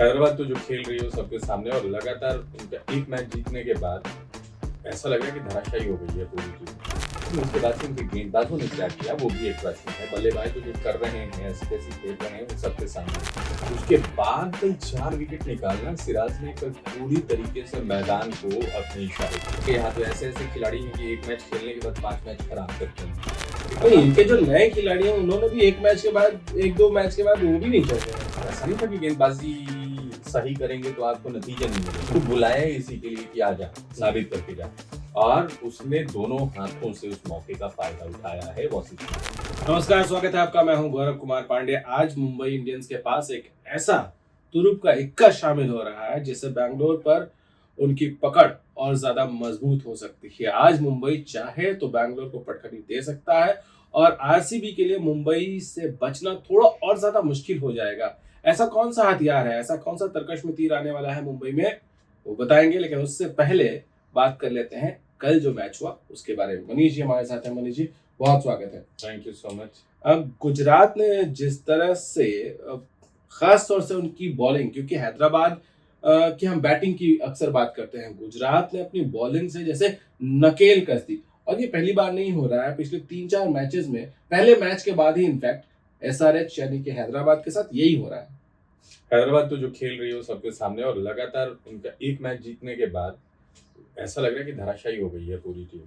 हैदराबाद तो जो खेल रही है वो सबके सामने और लगातार उनका एक मैच जीतने के बाद ऐसा लग रहा है कि धराशायी हो गई है पूरी टीम। लेकिन उसके बाद से उनके गेंदबाजों ने क्या किया वो भी एक प्रश्न है। बल्लेबाज तो जो कर रहे हैं ऐसी तैसी खेल रहे हैं वो सबके सामने। उसके बाद कल 4 विकेट निकालना सिराज ने कल पूरी तरीके से मैदान को अपने इशारे किया। यहाँ तो ऐसे ऐसे खिलाड़ी हैं कि एक मैच खेलने के बाद 5 मैच खराब करते हैं। नहीं, इनके जो नए खिलाड़ी हैं उन्होंने भी एक दो मैच के बाद वो भी नहीं चल रहे। ऐसा नहीं था कि गेंदबाजी सही करेंगे तो आपको नतीजा नहीं मिलेगा। तो बुलाया है इसी के लिए कि आ जा, साबित करके जा, और उसने दोनों हाथों से उस मौके का फायदा उठाया है वॉशिंगटन। नमस्कार, स्वागत है आपका। मैं हूं गौरव कुमार पांडे। आज मुंबई इंडियंस के पास एक ऐसा तुरुप का इक्का शामिल हो रहा है जिससे बैंगलोर पर उनकी पकड़ और ज्यादा मजबूत हो सकती है। आज मुंबई चाहे तो बैंगलोर को पटखनी दे सकता है और आरसीबी के लिए मुंबई से बचना थोड़ा और ज्यादा मुश्किल हो जाएगा। ऐसा कौन सा हथियार है, ऐसा कौन सा तरकश में तीर आने वाला है मुंबई में, वो बताएंगे। लेकिन उससे पहले बात कर लेते हैं कल जो मैच हुआ उसके बारे में। मनीष जी हमारे साथ हैं। मनीष जी, बहुत स्वागत है। Thank you so much. अब गुजरात ने जिस तरह से खास तौर से उनकी बॉलिंग, क्योंकि हैदराबाद की हम बैटिंग की अक्सर बात करते हैं, गुजरात ने अपनी बॉलिंग से जैसे नकेल कस दी। और ये पहली बार नहीं हो रहा है, पिछले 3-4 मैचेस में पहले मैच के बाद ही इनफैक्ट एसआरएच यानी कि हैदराबाद के साथ यही हो रहा है। हैदराबाद तो जो खेल रही है वो सबके सामने और लगातार उनका एक मैच जीतने के बाद ऐसा लग रहा है कि धराशायी हो गई है पूरी टीम।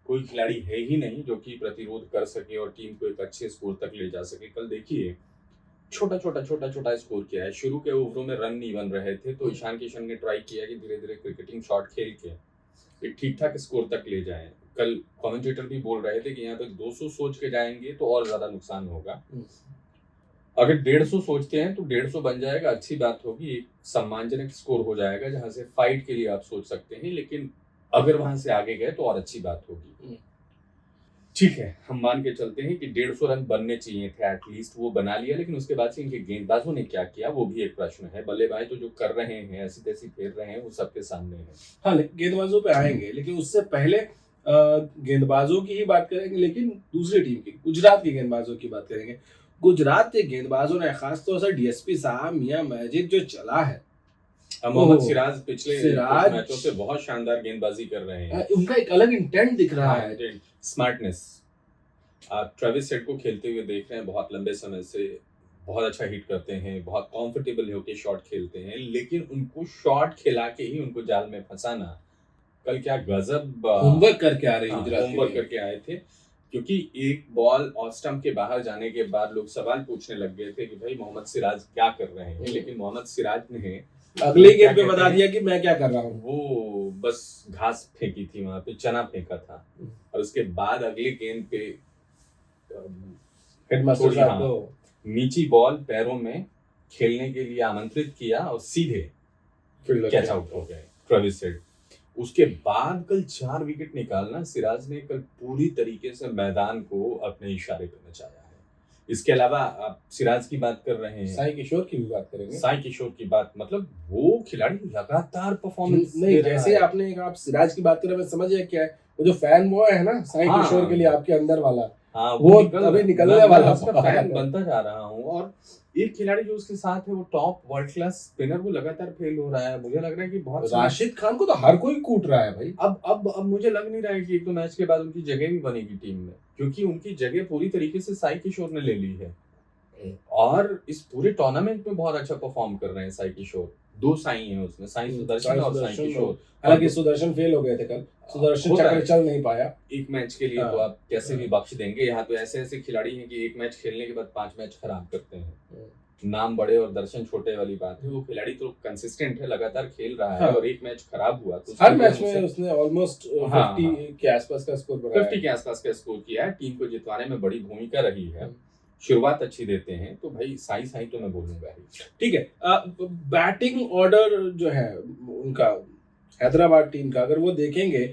कोई खिलाड़ी है ही नहीं जो कि प्रतिरोध कर सके और टीम को एक अच्छे स्कोर तक ले जा सके। कल देखिए छोटा छोटा स्कोर किया है। शुरू के ओवरों में रन नहीं बन रहे थे तो ईशान किशन ने ट्राई किया कि धीरे धीरे क्रिकेटिंग शॉट खेल के एक ठीक ठाक स्कोर तक ले जाएं। कल कमेंटेटर भी बोल रहे थे कि यहाँ पे 200 सोच के जाएंगे तो और ज्यादा नुकसान होगा। अगर 150 सोचते हैं तो 150 बन जाएगा, अच्छी बात होगी, एक सम्मानजनक स्कोर हो जाएगा जहां से फाइट के लिए आप सोच सकते हैं। लेकिन अगर वहां से आगे गए तो और अच्छी बात होगी। ठीक है, हम मान के चलते हैं कि 150 रन बनने चाहिए थे एटलीस्ट, वो बना लिया। लेकिन उसके बाद से इनके गेंदबाजों ने क्या किया वो भी एक प्रश्न है। बल्लेबाज तो जो कर रहे हैं ऐसी तैसी फेर रहे हैं वो सबके सामने है। हाँ, गेंदबाजों पे आएंगे, लेकिन उससे पहले गेंदबाजों की ही बात करेंगे। लेकिन दूसरी टीम की, गुजरात के गेंदबाजों की बात करेंगे। गुजरात के गेंदबाजों ने खासतौर से डीएसपी साहब मियां मैजिक जो चला है, मोहम्मद सिराज पिछले कुछ मैचों से बहुत शानदार गेंदबाजी कर रहे हैं। उनका एक अलग इंटेंट दिख रहा है, स्मार्टनेस। आप ट्रेविस हेड को खेलते हुए देख रहे हैं, बहुत लंबे समय से बहुत अच्छा हिट करते हैं, बहुत कंफर्टेबल होकर शॉट खेलते हैं। लेकिन उनको शॉट खिला के ही उनको जाल में फंसाना, कल क्या गजब होमवर्क करके आ रही है। होमवर्क करके आए थे। क्योंकि एक बॉल ऑफ स्टंप के बाहर जाने के बाद लोग सवाल पूछने लग गए थे कि भाई मोहम्मद सिराज क्या कर रहे हैं। लेकिन मोहम्मद सिराज ने अगले गेंद पे बता दिया कि मैं क्या कर रहा हूँ। वो बस घास फेंकी थी, वहां पे चना फेंका था और उसके बाद अगले गेंद पे नीची बॉल पैरों में खेलने के लिए आमंत्रित किया और सीधे कैच आउट हो गए ट्रेविस हेड। उसके बाद कल 4 विकेट निकालना सिराज ने कल पूरी तरीके से मैदान को अपने इशारे पे नचाया है। इसके अलावा आप सिराज की बात कर रहे हैं, साई किशोर की भी बात करेंगे। साई किशोर की बात, मतलब वो खिलाड़ी लगातार परफॉर्मेंस नहीं, जैसे आपने आप सिराज की बात कर रहे हैं, मैं समझ गया क्या है वो जो फैन बॉय है ना साई किशोर के लिए आपके अंदर वाला। हाँ, वो अभी निकलने वाला, उसका फैन बनता जा रहा हूँ। और एक खिलाड़ी जो उसके साथ है वो टॉप वर्ल्ड क्लास स्पिनर, वो लगातार फेल हो रहा है। मुझे लग रहा है कि बहुत राशिद खान को तो हर कोई कूट रहा है भाई। अब मुझे लग नहीं रहा है कि एक दो मैच के बाद उनकी जगह भी बनेगी टीम में, क्योंकि उनकी जगह पूरी तरीके से साई किशोर ने ले ली है और इस पूरे टूर्नामेंट में बहुत अच्छा परफॉर्म कर रहे हैं साई किशोर। 2 साई हैं उसमें, साई सुदर्शन और साई किशोर। हालांकि सुदर्शन फेल हो गए थे कल, सुदर्शन चक्कर चल नहीं पाया एक मैच के लिए। तो आप कैसे भी बख्श देंगे। यहाँ तो ऐसे ऐसे खिलाड़ी हैं कि एक मैच खेलने के बाद 5 मैच खराब करते हैं। नाम बड़े और दर्शन छोटे वाली बात है। वो खिलाड़ी तो कंसिस्टेंट है, लगातार खेल रहा है और एक मैच खराब हुआ तो हर मैच में उसने ऑलमोस्ट 50 के आसपास का स्कोर बनाया, 50 के आसपास का स्कोर किया है। टीम को जितवाने में बड़ी भूमिका रही है। शुरुआत अच्छी देते हैं तो भाई साई तो मैं बोलूंगा ही। ठीक है, बैटिंग ऑर्डर जो है उनका हैदराबाद टीम का, अगर वो देखेंगे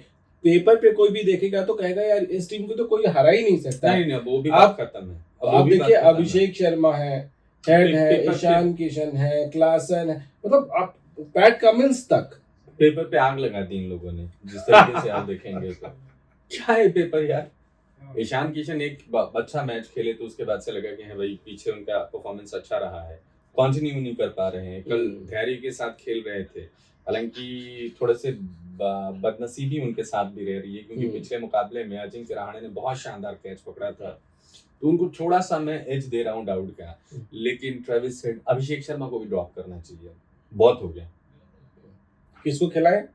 पेपर पे, कोई भी देखेगा तो कहेगा यार इस टीम को तो कोई हरा ही नहीं सकता। नहीं, वो भी बात खत्म है। आप देखिए, अभिषेक शर्मा है, हेड है, ईशान किशन है, क्लासन है, मतलब आप पैट कमिंस तक पेपर पे आग लगा दी इन लोगों ने जिस तरीके से आप देखेंगे तो। क्या है पेपर यार। ईशान किशन एक अच्छा मैच खेले तो उसके बाद से लगा कि हाँ भाई पीछे उनका परफॉर्मेंस अच्छा रहा है। कंटिन्यू नहीं कर पा रहे हैं। कल धैर्य के साथ खेल रहे थे, हालांकि थोड़े से बदनसीबी उनके साथ भी रह रही है, क्योंकि पिछले मुकाबले में अजिंक्य रहाणे ने बहुत शानदार कैच पकड़ा था, तो उनको थोड़ा सा मैं एज दे रहा हूँ डाउट का। लेकिन ट्रेविस हेड, अभिषेक शर्मा को भी ड्रॉप करना चाहिए, बहुत हो गया। किसको खिलाए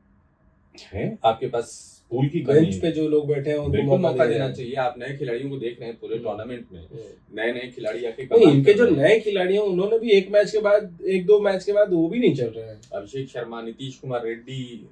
है आपके पास पूल की कमी बेंच है, पे जो लोग बैठे हैं उनको बिल्कुल मौका दे देना दें। चाहिए। आप नए खिलाड़ियों को देख रहे हैं पूरे टूर्नामेंट में, नए नए खिलाड़ी आके नहीं, कमाल इनके कर जो रहे हैं। नए खिलाड़ी हैं उन्होंने भी एक मैच के बाद, एक दो मैच के बाद वो भी नहीं चल रहे हैं। अभिषेक शर्मा, नीतीश कुमार रेड्डी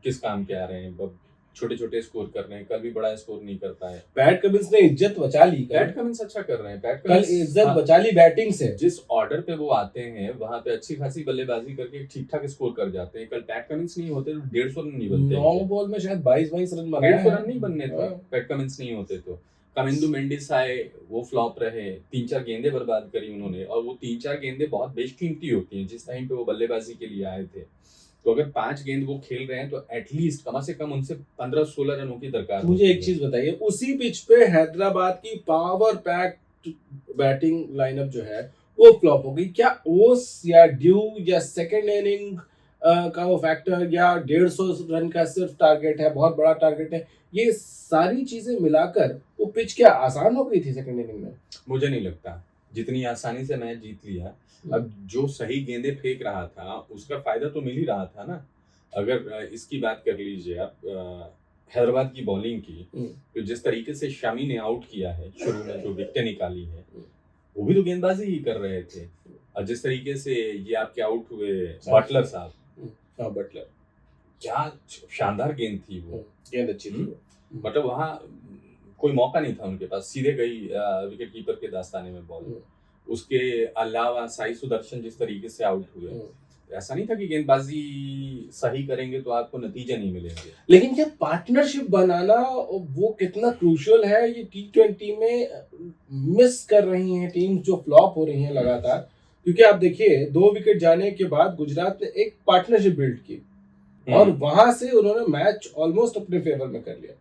किस काम के आ रहे हैं? छोटे छोटे स्कोर कर रहे हैं, कल भी बड़ा स्कोर नहीं कर पाए। पैट कमिंस ने इज्जत बचा ली, पैट कमिंस अच्छा कर रहे हैं। पैट कल कमिंस इज्जत बचा ली बैटिंग से। जिस ऑर्डर पे वो आते हैं वहां पे अच्छी खासी बल्लेबाजी करके ठीक ठाक स्कोर कर जाते हैं। कल पैट कमिंस नहीं होते तो 150 रन नहीं बनते। 9 बॉल में शायद 22 रन बनाए 150 रन नहीं बनने थे, हाँ। पैट कमिंस नहीं होते तो। कमिंदु मेंडिस आए, वो फ्लॉप रहे, 3-4 गेंदें बर्बाद करी उन्होंने, और वो 3-4 गेंदें बहुत बेशकीमती होती हैं जिस टाइम पे वो बल्लेबाजी के लिए आए थे। तो अगर 5 गेंद वो खेल रहे हैं तो एटलीस्ट कम से कम उनसे 15-16 रनों की दरकार। मुझे एक चीज बताइए, उसी पिच पे हैदराबाद की पावर पैक्ड बैटिंग लाइनअप जो है वो फ्लॉप हो गई। क्या ओस या ड्यू या सेकंड इनिंग का वो फैक्टर, या 150 रन का सिर्फ टारगेट है, बहुत बड़ा टारगेट है, ये सारी चीजें मिलाकर वो पिच क्या आसान हो गई थी सेकंड इनिंग में? मुझे नहीं लगता, जितनी आसानी से मैच जीत लिया। अब जो सही गेंदें फेंक रहा था उसका फायदा तो मिल ही रहा था ना। अगर इसकी बात कर लीजिए आप हैदराबाद की बॉलिंग की, तो जिस तरीके से शमी ने आउट किया है, शुरू में जो विकेटें निकाली है, वो भी तो गेंदबाजी ही कर रहे थे। और जिस तरीके से ये आपके आउट हुए बटलर साहब, बटलर, क्या शानदार गेंद थी वो, गेंद अच्छी थी। मतलब वहां कोई मौका नहीं था उनके पास, सीधे गई विकेट कीपर के दास्ताने में बॉल। उसके अलावा साई सुदर्शन जिस तरीके से आउट हुए, ऐसा नहीं था कि गेंदबाजी सही करेंगे तो आपको नतीजे नहीं मिलेंगे। लेकिन क्या पार्टनरशिप बनाना वो कितना क्रूशियल है, ये T20 में मिस कर रही हैं टीम्स जो फ्लॉप हो रही हैं लगातार। क्योंकि आप देखिए 2 विकेट जाने के बाद गुजरात ने एक पार्टनरशिप बिल्ड की और वहां से उन्होंने मैच ऑलमोस्ट अपने फेवर में कर लिया।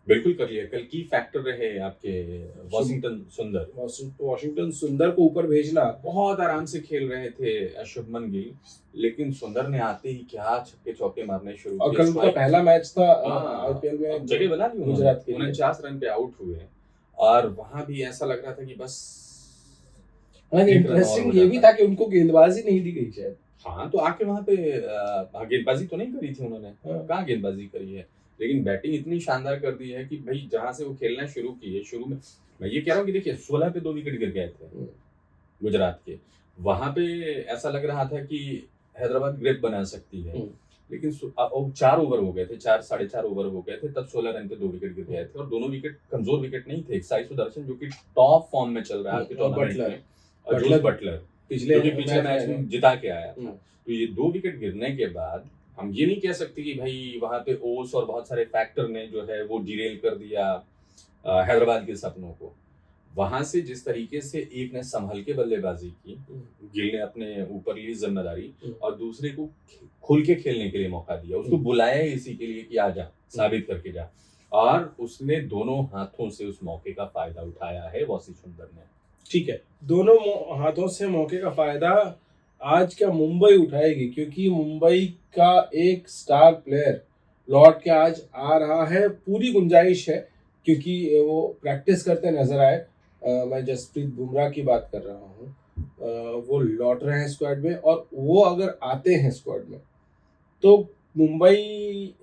बिल्कुल कर लिया। कल की फैक्टर रहे आपके वॉशिंगटन सुंदर को ऊपर भेजना, बहुत आराम से खेल रहे थे शुभमन गिल, लेकिन सुंदर ने आते ही क्या छक्के चौके मारने शुरू किए। और कल उनका पहला मैच था आईपीएल में, जगह बना ली गुजरात के 49 रन पे आउट हुए, और वहां भी ऐसा लग रहा था कि बस। इंटरेस्टिंग ये भी था कि उनको गेंदबाजी नहीं दी गई शायद। हाँ, तो आके वहां पे गेंदबाजी तो नहीं करी थी उन्होंने, कहाँ गेंदबाजी करी है, लेकिन बैटिंग इतनी शानदार कर दी है कि भाई जहां से वो खेलना शुरू किए, शुरू में मैं ये कह रहा हूँ कि देखिए 16 पे 2 विकेट गिर गए थे गुजरात के, वहां पे ऐसा लग रहा था कि हैदराबाद ग्रिप बना सकती है, लेकिन 4 ओवर हो गए थे, 4 साढ़े 4 ओवर हो गए थे, तब 16 रन पे 2 विकेट गिर गए थे, और दोनों विकेट कमजोर विकेट नहीं थे। एक साई सुदर्शन जो कि टॉप फॉर्म में चल रहा है टूर्नामेंट में, और जोस बटलर पिछले मैच में जिता के आया था। तो ये 2 विकेट गिरने के बाद हम ये नहीं कह सकते कि भाई वहां पे ओस और बहुत सारे फैक्टर ने जो है वो डिरेल कर दिया हैदराबाद के सपनों को। वहां से जिस तरीके से एक ने संभल के बल्लेबाजी की, गिल ने अपने ऊपर ली जिम्मेदारी, और दूसरे को खुल के खेलने के लिए मौका दिया, उसको बुलाया इसी के लिए कि आ जा, साबित करके जा, और उसने दोनों हाथों से उस मौके का फायदा उठाया है वॉसी सुंदर ने। ठीक है, दोनों हाथों से मौके का फायदा आज क्या मुंबई उठाएगी, क्योंकि मुंबई का एक स्टार प्लेयर लौट के आज आ रहा है। पूरी गुंजाइश है क्योंकि वो प्रैक्टिस करते नजर आए। मैं जसप्रीत बुमराह की बात कर रहा हूँ, वो लौट रहे हैं स्क्वाड में, और वो अगर आते हैं स्क्वाड में तो मुंबई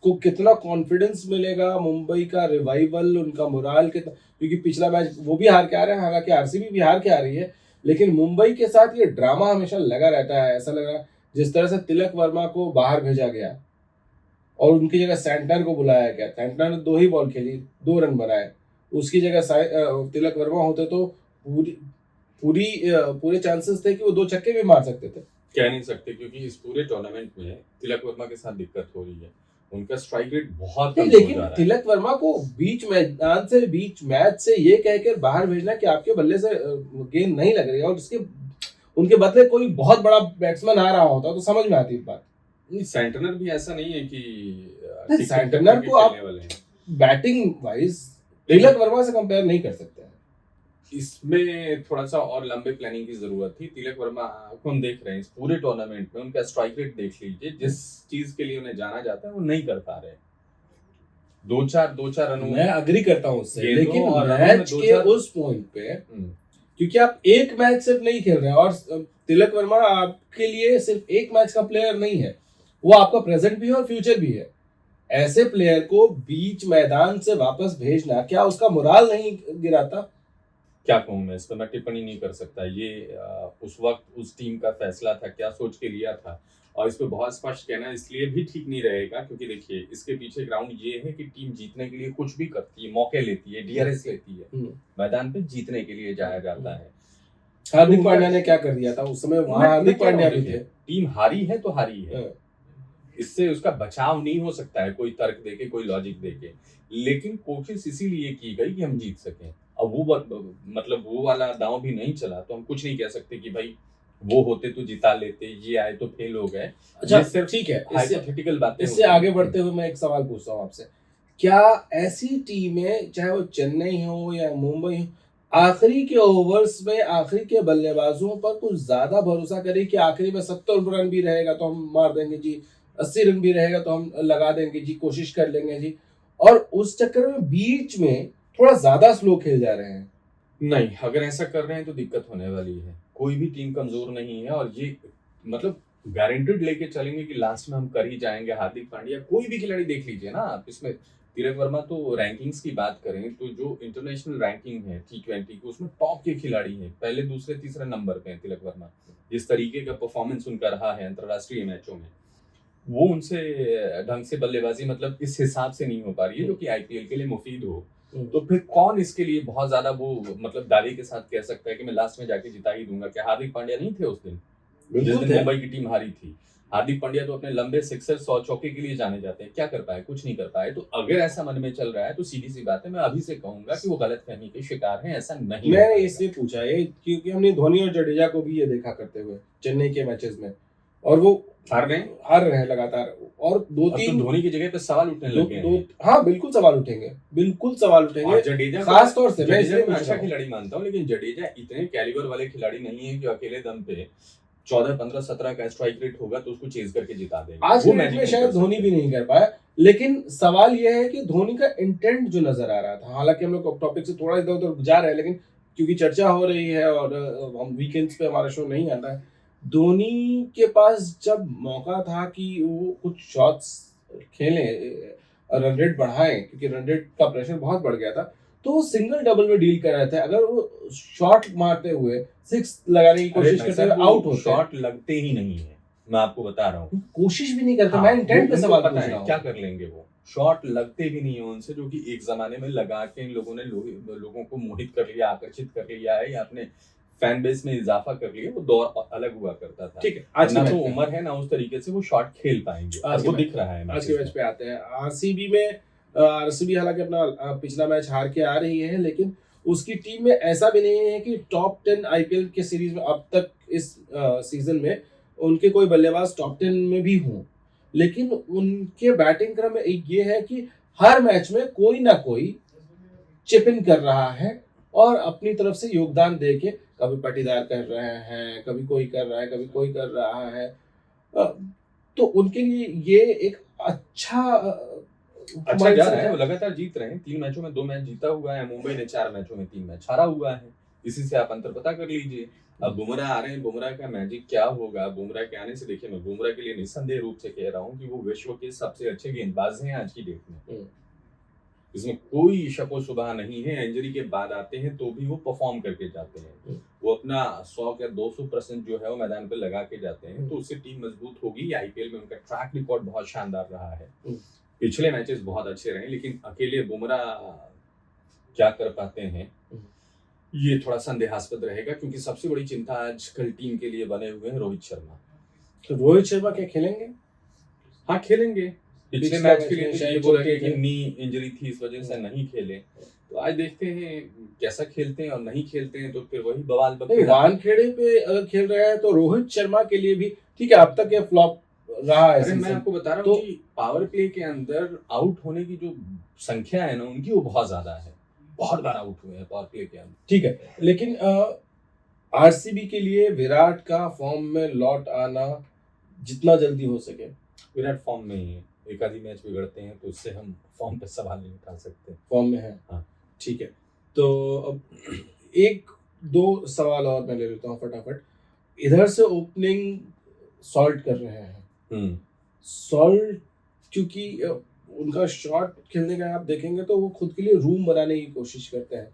को कितना कॉन्फिडेंस मिलेगा, मुंबई का रिवाइवल, उनका मोराल कितना, क्योंकि पिछला मैच वो भी हार के आ रहे हैं, हालांकि आरसीबी भी हार के आ रही है, लेकिन मुंबई के साथ ये ड्रामा हमेशा लगा रहता है। ऐसा लग रहा है जिस तरह से तिलक वर्मा को बाहर भेजा गया और उनकी जगह सैंटनर को बुलाया गया, सैंटनर ने 2 ही बॉल खेली, 2 रन बनाए, उसकी जगह तिलक वर्मा होते तो पूरे चांसेस थे कि वो 2 छक्के भी मार सकते थे। कह नहीं सकते, क्योंकि इस पूरे टूर्नामेंट में तिलक वर्मा के साथ दिक्कत हो रही है, उनका स्ट्राइक रेट बहुत कम हो जा रहा है। लेकिन तिलक वर्मा को बीच मैच से ये कहकर बाहर भेजना कि आपके बल्ले से गेंद नहीं लग रही है, और उनके बदले कोई बहुत बड़ा बैट्समैन आ रहा होता तो समझ में आती बात। सैंटनर भी ऐसा नहीं है कि सैंटनर को आप बैटिंग वाइज तिलक वर्मा से कंपेयर नहीं कर सकते हैं। इसमें थोड़ा सा और लंबे प्लानिंग की जरूरत थी। तिलक वर्मा को हम देख रहे हैं इस पूरे टूर्नामेंट में, उनका स्ट्राइक रेट देख लीजिए, जिस चीज के लिए उन्हें जाना जाता है वो नहीं कर पा रहे। दो चार रनों मैं अग्री करता हूँ उससे, गेंदों लेकिन और रनों में मैच दो के चार- उस पॉइंट पे, क्योंकि आप एक मैच सिर्फ नहीं खेल रहे हैं, और तिलक वर्मा आपके लिए सिर्फ एक मैच का प्लेयर नहीं है, वो आपका प्रेजेंट भी है और फ्यूचर भी है। ऐसे प्लेयर को बीच मैदान से वापस भेजना क्या उसका मोराल नहीं गिराता? क्या कहूँ मैं इस पर, मैं टिप्पणी नहीं कर सकता। ये उस वक्त उस टीम का फैसला था, क्या सोच के लिया था, और इस पे बहुत स्पष्ट कहना इसलिए भी ठीक नहीं रहेगा क्योंकि देखिए इसके पीछे ग्राउंड ये है कि टीम जीतने के लिए कुछ भी करती है, मौके लेती है, डीआरएस लेती है, मैदान पे जीतने के लिए जाया जाता है। हार्दिक पांड्या ने क्या कर दिया था उस समय? वहां हार्दिक पांड्या भी थे। टीम हारी है तो हारी है, इससे उसका बचाव नहीं हो सकता है कोई तर्क देके, कोई लॉजिक देके, लेकिन कोशिश इसीलिए की गई कि हम जीत सकें। अब वो मतलब वो वाला दांव भी नहीं चला तो हम कुछ नहीं कह सकते कि भाई वो होते तो जिता लेते, ये आए तो फेल हो गए। अच्छा ठीक है, हाइपोथेटिकल बातें। इससे आगे बढ़ते हुए मैं एक सवाल पूछता हूँ आपसे, क्या ऐसी टीमें, चाहे वो चेन्नई हो या मुंबई हो, आखिरी के ओवर्स में आखिरी के बल्लेबाजों पर कुछ ज्यादा भरोसा करे कि आखिरी में 70 रन भी रहेगा तो हम मार देंगे जी, 80 रन भी रहेगा तो हम लगा देंगे जी, कोशिश कर लेंगे जी, और उस चक्कर में बीच में थोड़ा ज्यादा स्लो खेल जा रहे हैं? नहीं, अगर ऐसा कर रहे हैं तो दिक्कत होने वाली है। कोई भी टीम कमजोर नहीं है और ये मतलब गारंटेड लेके चलेंगे कि लास्ट में हम कर ही जाएंगे। हार्दिक पांड्या, कोई भी खिलाड़ी देख लीजिए ना आप, इसमें तिलक वर्मा तो रैंकिंग्स की बात करें तो जो इंटरनेशनल रैंकिंग है T20 की, उसमें टॉप के खिलाड़ी हैं, पहले दूसरे तीसरे नंबर पे हैं तिलक वर्मा। जिस तरीके का परफॉर्मेंस उनका रहा है अंतरराष्ट्रीय मैचों में, वो उनसे ढंग से बल्लेबाजी मतलब इस हिसाब से नहीं हो पा रही है जो कि आईपीएल के लिए मुफीद हो। तो फिर कौन इसके लिए बहुत ज्यादा वो मतलब दावे के साथ कह सकता है कि मैं लास्ट में जाके जिता ही दूंगा? क्या हार्दिक पांड्या नहीं थे उस दिन जिस दिन मुंबई की टीम हारी थी? हार्दिक पांड्या तो अपने लंबे सिक्सर 100 चौके के लिए जाने जाते हैं, क्या कर पाए? कुछ नहीं कर पाए। तो अगर ऐसा मन में चल रहा है तो सीधी सी बात है, मैं अभी से कहूंगा कि वो गलतफहमी के शिकार हैं, ऐसा नहीं। मैंने इसलिए पूछा ये क्योंकि हमने धोनी और जडेजा को भी ये देखा करते हुए चेन्नई के मैचेस में, और वो हार रहे हैं लगातार, और दो तीन तो धोनी की जगह पे सवाल उठने लगे हैं। हाँ बिल्कुल सवाल उठेंगे, जडेजा खास तौर से मैं अच्छा खिलाड़ी मानता हूँ, लेकिन जडेजा इतने कैलिबर वाले खिलाड़ी नहीं है कि अकेले दम पे 14, 15, 17 का स्ट्राइक रेट होगा तो उसको चेज करके जिता देगा। आज के मैच में शायद धोनी भी नहीं कर पाया, लेकिन सवाल यह है कि धोनी का इंटेंट जो नजर आ रहा था, हालांकि हम लोग टॉपिक से थोड़ा इधर उधर जा रहे हैं, लेकिन क्योंकि चर्चा हो रही है और हम वीकेंड्स पे हमारा शो नहीं आता है, धोनी के पास जब मौका था कि वो कुछ शॉट्स खेलें, रन रेट बढ़ाएं, क्योंकि रन रेट का प्रेशर बहुत बढ़ गया था, तो वो सिंगल डबल में डील कर रहे थे। अगर वो शॉट मारते हुए 6 लगाने की कोशिश करते हुए आउट होते, शॉट लगते ही नहीं है, मैं आपको बता रहा हूँ। कोशिश भी नहीं करते। मैं इंटेंट पे सवाल पूछ रहा हूँ, क्या कर लेंगे वो? शॉट लगते भी नहीं है उनसे, जो कि एक जमाने में लगा के इन लोगों ने लोगों को मोहित कर लिया, आकर्षित कर लिया है, या अपने फैन बेस में इजाफा कर लिया। वो दौर अलग हुआ करता था। ठीक है, आज ना तो उम्र है ना उस तरीके से वो शॉट खेल पाएंगे, आज वो दिख रहा है। आज के मैच पे आते हैं। आरसीबी में, आरसीबी हालांकि अपना पिछला मैच हार के आ रही है, लेकिन उसकी टीम में ऐसा भी नहीं है कि टॉप 10 आईपीएल के सीरीज में अब तक इस सीजन में उनके कोई बल्लेबाज टॉप 10 में भी हों, लेकिन उनके बैटिंग क्रम में एक ये है कि हर मैच में कोई ना कोई चिप इन कर रहा है और अपनी तरफ से योगदान दे के, कभी पाटीदार कर रहे हैं, कभी कोई कर रहा है, कभी कोई कर रहा है, तो उनके लिए ये एक अच्छा जा रहा है। वो लगातार जीत रहे हैं, 3 मैचों में 2 मैच जीता हुआ है। मुंबई ने 4 मैचों में 3 मैच हारा हुआ है। इसी से आप अंतर पता कर लीजिए। अब बुमराह आ रहे हैं, बुमराह का मैजिक क्या होगा? बुमराह के आने से देखिए, मैं बुमराह के लिए निस्संदेह रूप से कह रहा हूँ कि वो विश्व के सबसे अच्छे गेंदबाज हैं आज की डेट में। इसमें कोई शको शुबा नहीं है। इंजरी के बाद आते हैं तो भी वो परफॉर्म करके जाते हैं, वो अपना 100 या 200% जो है वो मैदान पे लगा के जाते हैं, तो उससे टीम मजबूत होगी। आईपीएल में उनका ट्रैक रिकॉर्ड बहुत शानदार रहा है, पिछले मैचेस बहुत अच्छे रहे, लेकिन अकेले बुमराह क्या कर पाते हैं ये थोड़ा संदेहास्पद रहेगा, क्योंकि सबसे बड़ी चिंता आजकल टीम के लिए बने हुए हैं रोहित शर्मा। तो रोहित शर्मा क्या खेलेंगे? हाँ खेलेंगे। पिछले मैच के लिए शायद बोला कि नी इंजरी थी, इस वजह से नहीं खेले। तो आज देखते हैं कैसा खेलते हैं, और नहीं खेलते हैं तो फिर वही बवाल वानखेड़े पे अगर खेल रहे हैं तो रोहित शर्मा के लिए भी ठीक है, अब तक ये फ्लॉप रहा है। मैं आपको बता रहा हूँ कि पावर प्ले के अंदर आउट होने की जो संख्या है ना उनकी, वो बहुत ज्यादा है, बहुत बार आउट हुए हैं पावर प्ले के अंदर। ठीक है, लेकिन आरसीबी के लिए विराट का फॉर्म में लौट आना जितना जल्दी हो सके। विराट फॉर्म में ही है, एक आधी मैच बिगड़ते हैं तो उससे हम फॉर्म पे सवाल नहीं उठा सकते। फॉर्म में है, हाँ। ठीक है। तो अब एक दो सवाल और मैं ले लेता हूँ फटाफट। इधर से ओपनिंग सॉल्ट कर रहे हैं। सॉल्ट क्योंकि उनका शॉट खेलने का आप देखेंगे तो वो खुद के लिए रूम बनाने की कोशिश करते हैं।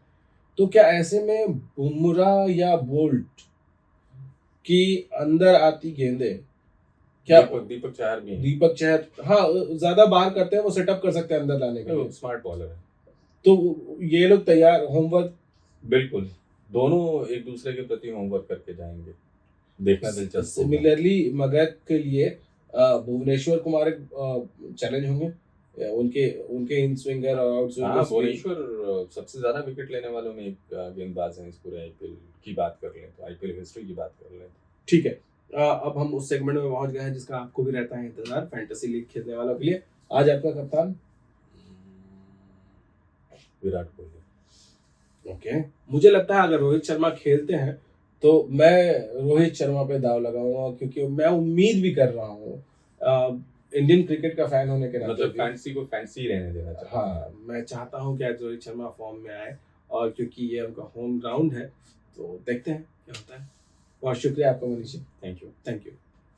तो क्या ऐसे में बुमराह या बोल्ट की अंदर आती गेंदें क्या दीपक चहर भी हैं। दीपक चहर हाँ ज्यादा बार करते हैं, वो सेटअप कर सकते हैं अंदर लाने के लिए। स्मार्ट बॉलर है। तो ये लोग तैयार होमवर्क बिल्कुल, दोनों एक दूसरे के प्रति होमवर्क करके जाएंगे, देखना दिलचस्प होगा। सिमिलरली मगध के लिए भुवनेश्वर कुमार एक चैलेंज होंगे। उनके इन स्विंगर और आउट हाँ, स्विंगर भुवनेश्वर सबसे ज्यादा विकेट लेने वालों में एक गेंदबाज हैं इस पूरे आईपीएल की बात कर लें तो, आईपीएल हिस्ट्री की बात कर लें। ठीक है, अब हम उस सेगमेंट में पहुंच गए हैं जिसका आपको भी रहता है इंतजार, फैंटेसी लीग खेलने वालों के लिए। आज आपका कप्तान विराट कोहली। ओके, मुझे लगता है अगर रोहित शर्मा खेलते हैं तो मैं रोहित शर्मा पे दाव लगाऊंगा, क्योंकि मैं उम्मीद भी कर रहा हूँ इंडियन क्रिकेट का फैन होने के नाते मतलब भी। फैंसी को फैंसी रहने देना चाहिए। हाँ, मैं चाहता हूँ कि आज रोहित शर्मा फॉर्म में आए, और क्योंकि ये उनका होम ग्राउंड है तो देखते हैं क्या होता है। बहुत शुक्रिया आपका Manish ji. Thank you. Thank you.